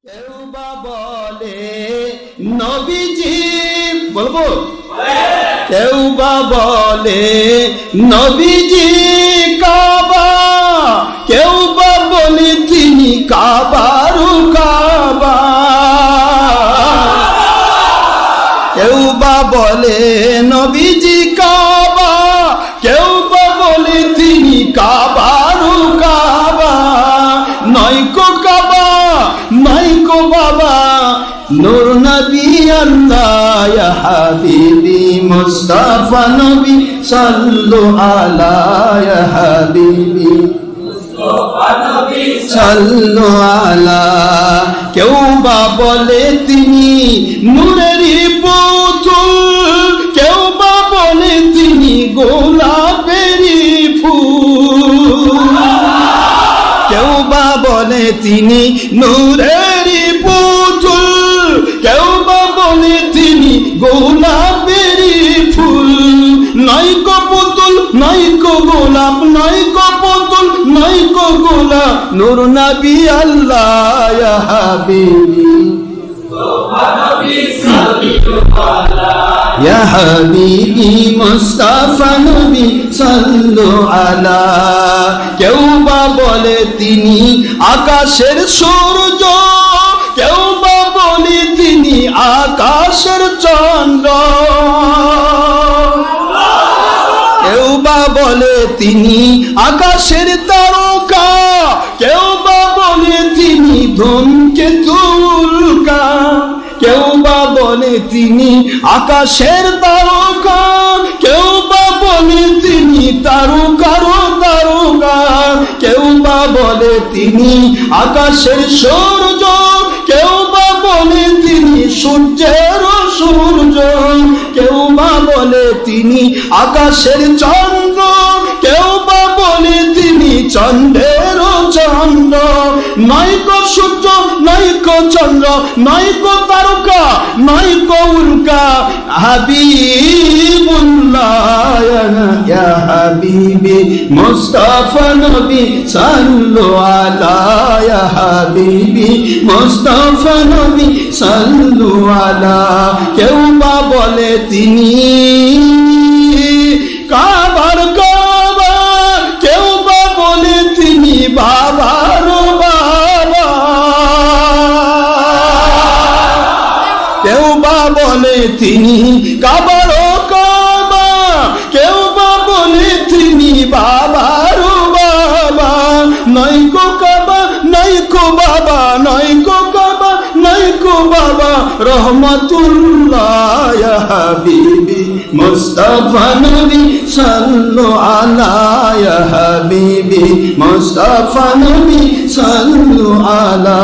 কেউ বা বলে নবীজি, বলবো কেউ বা বলে নবীজি কাবা, কেউ বা বলে তিনি কাবারু কাবা, কেউ বা বলে নবীজি কাবা, কেউ বা বলে তিনি কাবারু কাবা। নয়কো কাবা নয়কো বাবা, নূর নবী আল্লাহ ইয়া হাবিবি মুস্তাফা নবী সাল্লু আলা ইয়া হাবিবি মুস্তাফা নবী সাল্লু আলা। কেউ বা বলে তিনি নূরেরই পুতুল, কেউ বা বলে তিনি গোলাপেরই ফুল, কেউ বা বলে তিনি নূরেরই পুতুল, কেউ বা বলে তিনি গোলাপেরই ফুল। নয়কো পুতুল নয়কো গোলাপ, নয়কো পুতুল নয়কো গোলাপ, নূর নবী আল্লাহ ইয়া হাবিবি ইয়া হাবিবি মুস্তাফা নবী সাল্লু আলা। কেউ বা বলে তিনি আকাশের সূর্য, কেউ বা বলে তিনি আকাশের চন্দ্র, কেউ বা বলে তিনি আকাশের তারকা, কেউ বা বলে তিনি ধূমকেতু উল্কা, কেউ বা বলে তিনি আকাশের তারকা, কেউ বা বলে তিনি তারকার তারকা, কেউ বা বলে তিনি আকাশের সূর্য, কেউ বা বলে তিনি সূর্যের সূর্য, কেউ বা বলে তিনি আকাশের চন্দ্র, কেউ বা বলে তিনি চন্দ্রের চন্দ্র। নয়কো সূর্য নয়কো চন্দ্র, নয়কো তারকা নয়কো উল্কা, হাবিবুল্লাহ ইয়া হাবিবি মুস্তাফা নবী সাল্লু আলা ইয়া হাবিবি মুস্তাফা নবী সাল্লু আলা। কেউ বা বলে তিনি কাবার কাবা, কেউ বা বলে তিনি বাবার বাবা, কেউ বা বলে তিনি কাবার কাবা, কেউ বা বলে তিনি বাবার বাবা। নয়কো কাবা নয়কো বাবা, নয়কো কাবা নয়কো বাবা, রহমাতুল্লাহ ইয়া হাবিবি মুস্তাফা নবী সাল্লু আলা ইয়া হাবিবি মুস্তাফা নবী সাল্লু আলা।